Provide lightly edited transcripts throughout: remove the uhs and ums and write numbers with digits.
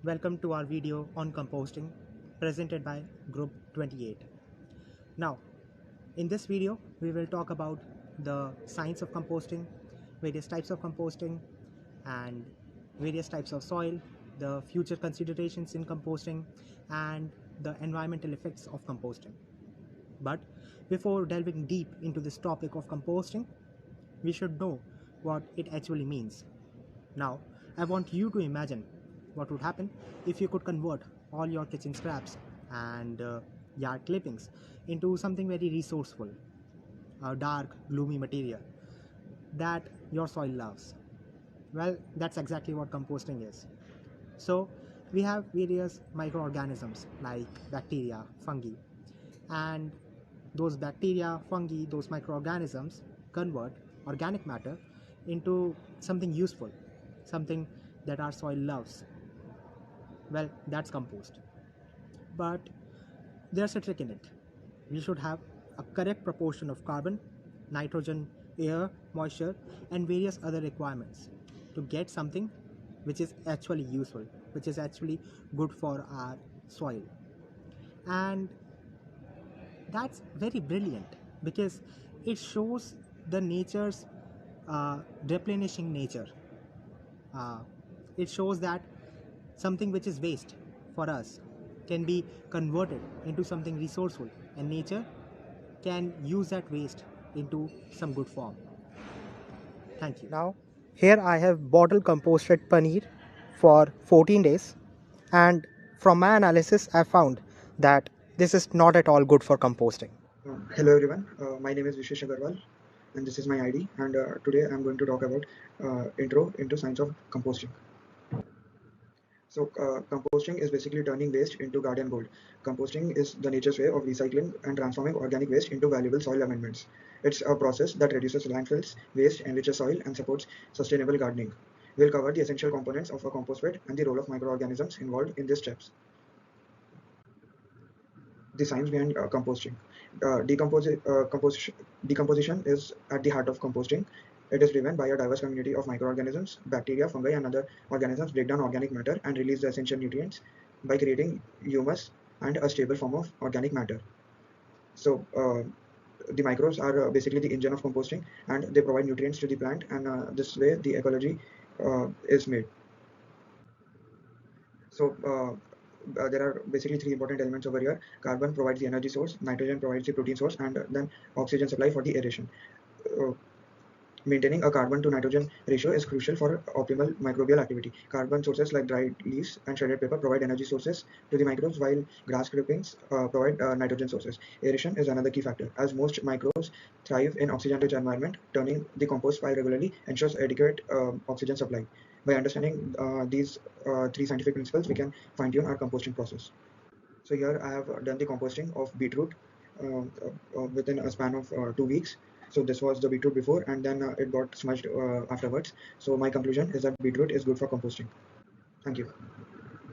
welcome to our video on composting presented by Group 28. Now, in this video, we will talk about the science of composting, various types of composting, and various types of soil, the future considerations in composting, and the environmental effects of composting. But before delving deep into this topic of composting, we should know what it actually means. Now, I want you to imagine what would happen if you could convert all your kitchen scraps and yard clippings into something very resourceful, a dark, gloomy material that your soil loves. Well, that's exactly what composting is. So, we have various microorganisms like bacteria, fungi, and those bacteria, fungi, those microorganisms convert organic matter into something useful, something that our soil loves. Well, that's compost. But there's a trick in it. We should have a correct proportion of carbon, nitrogen, air, moisture, and various other requirements to get something which is actually useful, which is actually good for our soil. And that's very brilliant because it shows the nature's replenishing nature. It shows that something which is waste for us can be converted into something resourceful, and nature can use that waste into some good form. Thank you. Now, here I have bottle composted paneer for 14 days, and from my analysis, I found that this is not at all good for composting. Hello everyone, my name is Vishesh Agarwal and this is my ID, and today I'm going to talk about intro into science of composting. So composting is basically turning waste into garden gold. Composting is the nature's way of recycling and transforming organic waste into valuable soil amendments. It's a process that reduces landfills, waste, enriches soil, and supports sustainable gardening. We'll cover the essential components of a compost bed and the role of microorganisms involved in these steps. The science behind composting. Decomposition is at the heart of composting. It is driven by a diverse community of microorganisms. Bacteria, fungi, and other organisms break down organic matter and release the essential nutrients by creating humus and a stable form of organic matter. So the microbes are basically the engine of composting, and they provide nutrients to the plant, and this way the ecology is made. So there are basically three important elements over here. Carbon provides the energy source, nitrogen provides the protein source, and then oxygen supply for the aeration. Maintaining a carbon to nitrogen ratio is crucial for optimal microbial activity. Carbon sources like dried leaves and shredded paper provide energy sources to the microbes, while grass clippings provide nitrogen sources. Aeration is another key factor, as most microbes thrive in oxygen-rich environment. Turning the compost pile regularly ensures adequate oxygen supply. By understanding these three scientific principles, we can fine-tune our composting process. So here I have done the composting of beetroot within a span of 2 weeks. So this was the beetroot before, and then it got smudged afterwards. So my conclusion is that beetroot is good for composting. Thank you.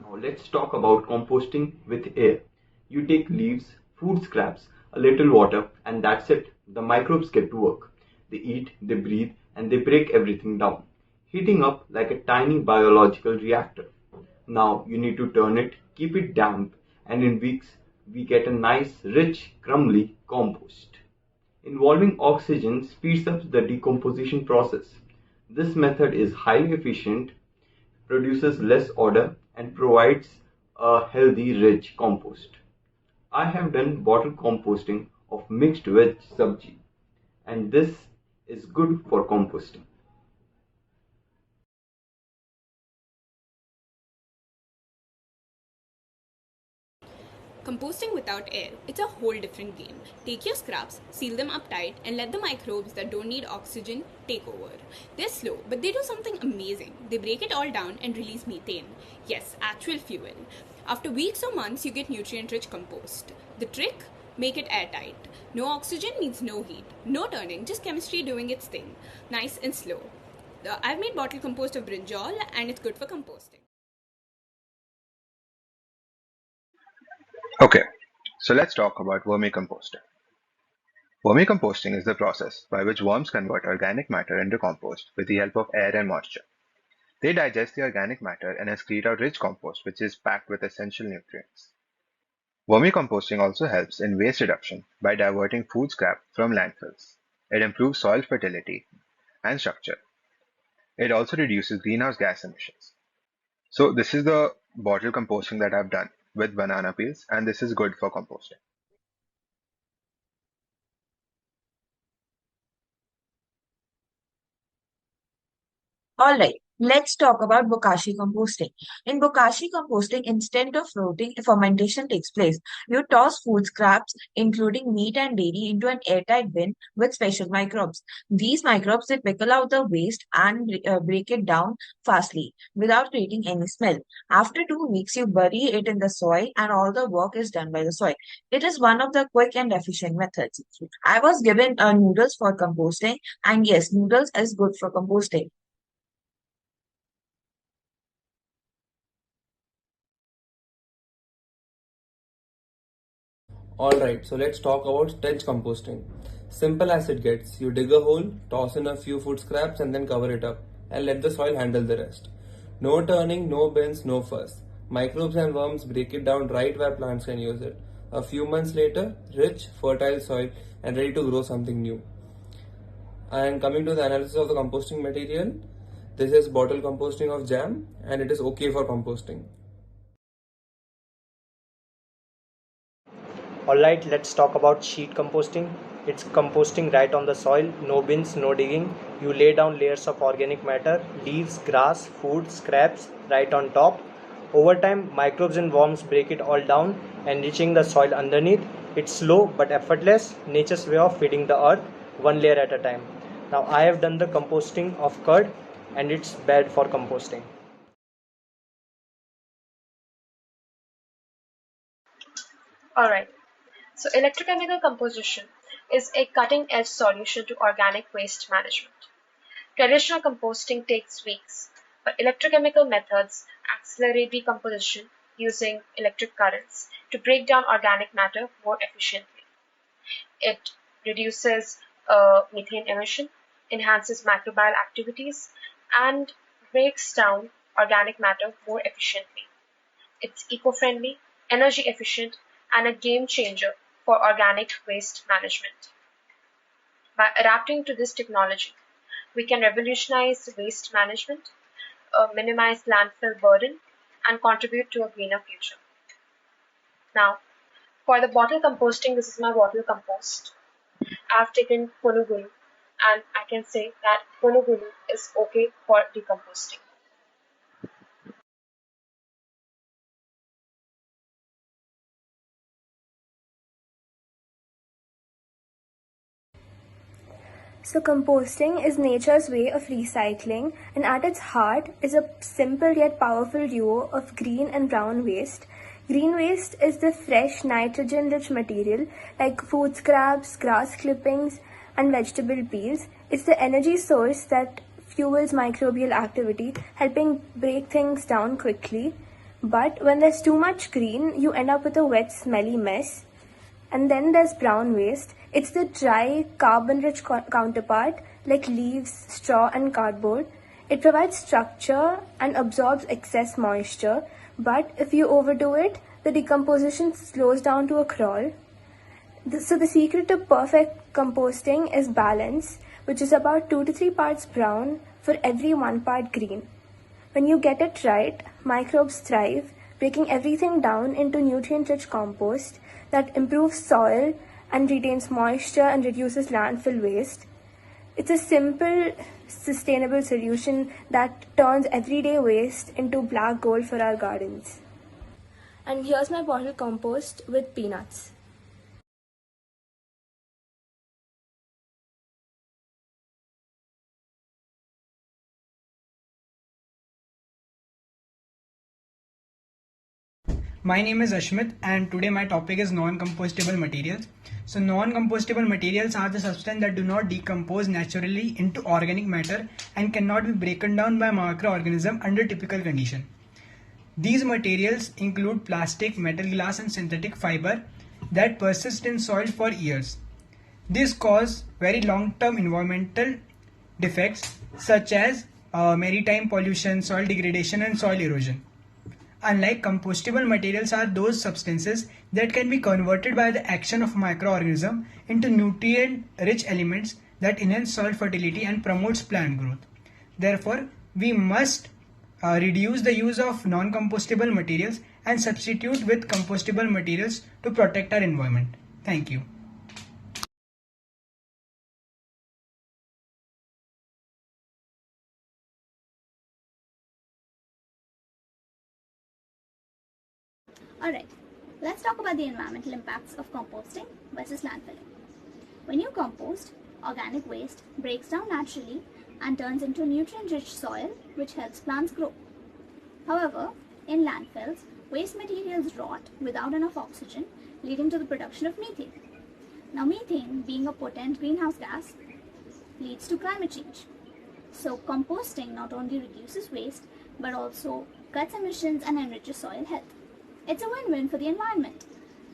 Now let's talk about composting with air. You take leaves, food scraps, a little water, and that's it. The microbes get to work. They eat, they breathe, and they break everything down, heating up like a tiny biological reactor. Now you need to turn it, keep it damp, and in weeks we get a nice, rich, crumbly compost. Involving oxygen speeds up the decomposition process. This method is highly efficient, produces less odor, and provides a healthy, rich compost. I have done bottle composting of mixed veg sabji, and this is good for composting. Composting without air, it's a whole different game. Take your scraps, seal them up tight, and let the microbes that don't need oxygen take over. They're slow, but they do something amazing. They break it all down and release methane. Yes, actual fuel. After weeks or months, you get nutrient-rich compost. The trick? Make it airtight. No oxygen means no heat. No turning, just chemistry doing its thing. Nice and slow. I've made bottle compost of brinjal, and it's good for composting. Okay, so let's talk about vermicomposting. Vermicomposting is the process by which worms convert organic matter into compost with the help of air and moisture. They digest the organic matter and excrete out rich compost, which is packed with essential nutrients. Vermicomposting also helps in waste reduction by diverting food scrap from landfills. It improves soil fertility and structure. It also reduces greenhouse gas emissions. So this is the bottle composting that I've done with banana peels, and this is good for composting. All right, let's talk about bokashi composting. In bokashi composting, instead of floating, fermentation takes place. You toss food scraps, including meat and dairy, into an airtight bin with special microbes. These microbes they pickle out the waste and break it down fastly without creating any smell. After 2 weeks, you bury it in the soil, and all the work is done by the soil. It is one of the quick and efficient methods. I was given noodles for composting, and yes, noodles is good for composting. Alright, so let's talk about trench composting. Simple as it gets. You dig a hole, toss in a few food scraps and then cover it up and let the soil handle the rest. No turning, no bins, no fuss. Microbes and worms break it down right where plants can use it. A few months later, rich, fertile soil and ready to grow something new. And coming to the analysis of the composting material, this is bottle composting of jam and it is okay for composting. Alright, let's talk about sheet composting. It's composting right on the soil, no bins, no digging. You lay down layers of organic matter, leaves, grass, food, scraps right on top. Over time, microbes and worms break it all down, enriching the soil underneath. It's slow but effortless, nature's way of feeding the earth, one layer at a time. Now I have done the composting of curd and it's bad for composting. Alright, so electrochemical composition is a cutting-edge solution to organic waste management. Traditional composting takes weeks, but electrochemical methods accelerate decomposition using electric currents to break down organic matter more efficiently. It reduces methane emission, enhances microbial activities, and breaks down organic matter more efficiently. It's eco-friendly, energy efficient, and a game changer for organic waste management. By adapting to this technology, we can revolutionize waste management, minimize landfill burden, and contribute to a greener future. Now, for the bottle composting, this is my bottle compost. I've taken punugulu, and I can say that punugulu is okay for decomposting. So composting is nature's way of recycling, and at its heart is a simple yet powerful duo of green and brown waste. Green waste is the fresh nitrogen-rich material like food scraps, grass clippings, and vegetable peels. It's the energy source that fuels microbial activity, helping break things down quickly. But when there's too much green, you end up with a wet, smelly mess. And then there's brown waste. It's the dry, carbon-rich counterpart like leaves, straw, and cardboard. It provides structure and absorbs excess moisture, but if you overdo it, the decomposition slows down to a crawl. So the secret to perfect composting is balance, which is about 2 to 3 parts brown for every 1 part green. When you get it right, microbes thrive, breaking everything down into nutrient-rich compost that improves soil and retains moisture and reduces landfill waste. It's a simple, sustainable solution that turns everyday waste into black gold for our gardens. And here's my bottle compost with peanuts. My name is Ashmit and today my topic is non-compostable materials. So non-compostable materials are the substances that do not decompose naturally into organic matter and cannot be broken down by microorganisms under typical conditions. These materials include plastic, metal, glass and synthetic fiber that persist in soil for years. This causes very long-term environmental defects such as maritime pollution, soil degradation, and soil erosion. Unlike compostable materials are those substances that can be converted by the action of microorganisms into nutrient-rich elements that enhance soil fertility and promotes plant growth. Therefore, we must reduce the use of non-compostable materials and substitute with compostable materials to protect our environment. Thank you. Alright, let's talk about the environmental impacts of composting versus landfilling. When you compost, organic waste breaks down naturally and turns into nutrient-rich soil which helps plants grow. However, in landfills, waste materials rot without enough oxygen, leading to the production of methane. Now methane, being a potent greenhouse gas, leads to climate change. So composting not only reduces waste but also cuts emissions and enriches soil health. It's a win-win for the environment.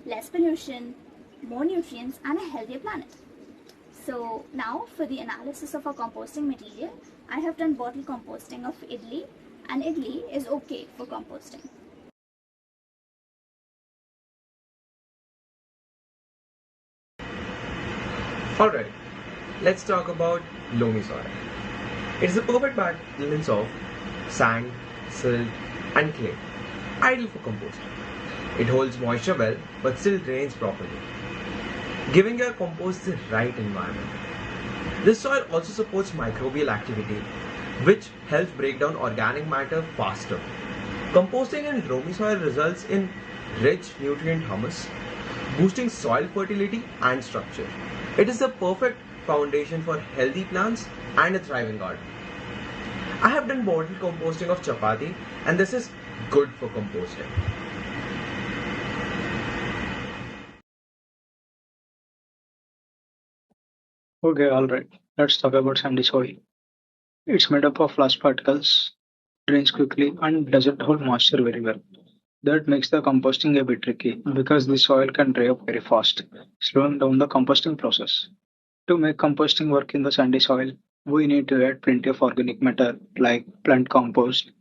Less pollution, more nutrients, and a healthier planet. So now for the analysis of our composting material, I have done bottle composting of idli, and idli is okay for composting. Alright, let's talk about loamy soil. It is a perfect balance of sand, silt, and clay, ideal for composting. It holds moisture well but still drains properly, giving your compost the right environment. This soil also supports microbial activity, which helps break down organic matter faster. Composting in loamy soil results in rich nutrient humus, boosting soil fertility and structure. It is the perfect foundation for healthy plants and a thriving garden. I have done bottle composting of chapati, and this is good for composting. Okay, alright. Let's talk about sandy soil. It's made up of large particles, drains quickly, and doesn't hold moisture very well. That makes the composting a bit tricky because the soil can dry up very fast, slowing down the composting process. To make composting work in the sandy soil, we need to add plenty of organic matter like plant compost,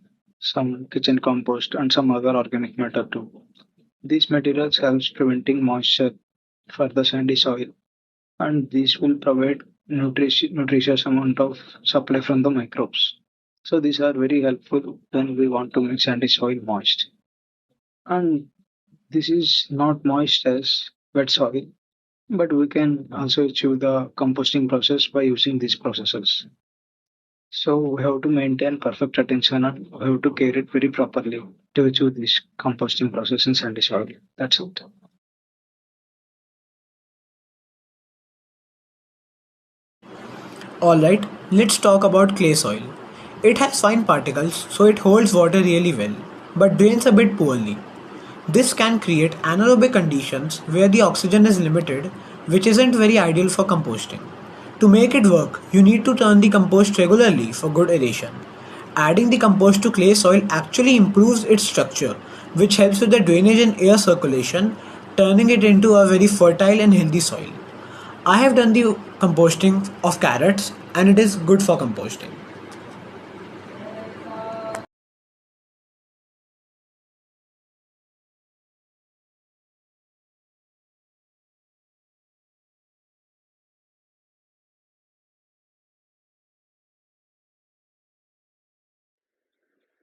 some kitchen compost, and some other organic matter too. These materials helps preventing moisture for the sandy soil, and these will provide nutritious amount of supply from the microbes. So these are very helpful when we want to make sandy soil moist. And this is not moist as wet soil, but we can also achieve the composting process by using these processes. So we have to maintain perfect attention and we have to care it very properly to achieve this composting process in sandy soil. That's it. Alright, let's talk about clay soil. It has fine particles, so it holds water really well, but drains a bit poorly. This can create anaerobic conditions where the oxygen is limited, which isn't very ideal for composting. To make it work, you need to turn the compost regularly for good aeration. Adding the compost to clay soil actually improves its structure, which helps with the drainage and air circulation, turning it into a very fertile and healthy soil. I have done the composting of carrots and it is good for composting.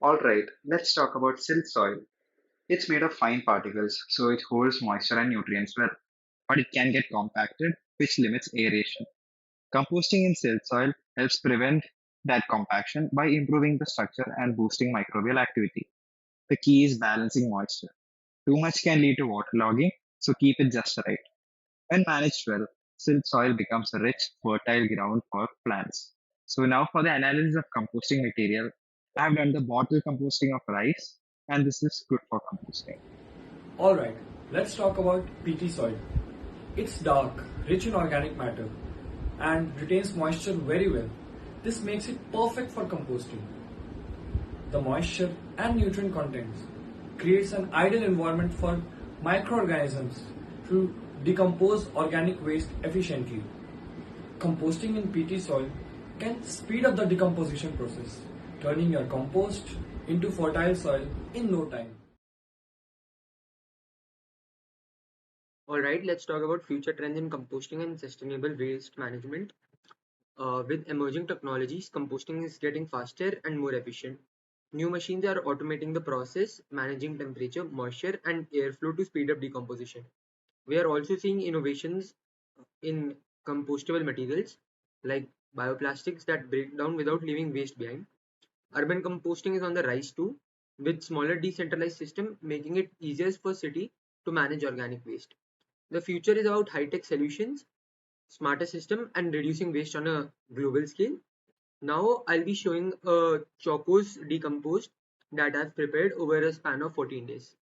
Alright, let's talk about silt soil. It's made of fine particles, so it holds moisture and nutrients well, but it can get compacted, which limits aeration. Composting in silt soil helps prevent that compaction by improving the structure and boosting microbial activity. The key is balancing moisture. Too much can lead to waterlogging, so keep it just right. When managed well, silt soil becomes a rich, fertile ground for plants. So now for the analysis of composting material, I have done the bottle composting of rice, and this is good for composting. Alright, let's talk about peaty soil. It's dark, rich in organic matter, and retains moisture very well. This makes it perfect for composting. The moisture and nutrient contents creates an ideal environment for microorganisms to decompose organic waste efficiently. Composting in peaty soil can speed up the decomposition process, turning your compost into fertile soil in no time. Alright, let's talk about future trends in composting and sustainable waste management. With emerging technologies, composting is getting faster and more efficient. New machines are automating the process, managing temperature, moisture, and airflow to speed up decomposition. We are also seeing innovations in compostable materials like bioplastics that break down without leaving waste behind. Urban composting is on the rise too, with smaller decentralized system making it easier for city to manage organic waste. The future is about high-tech solutions, smarter system, and reducing waste on a global scale. Now I'll be showing a Choco's decomposed that I've prepared over a span of 14 days.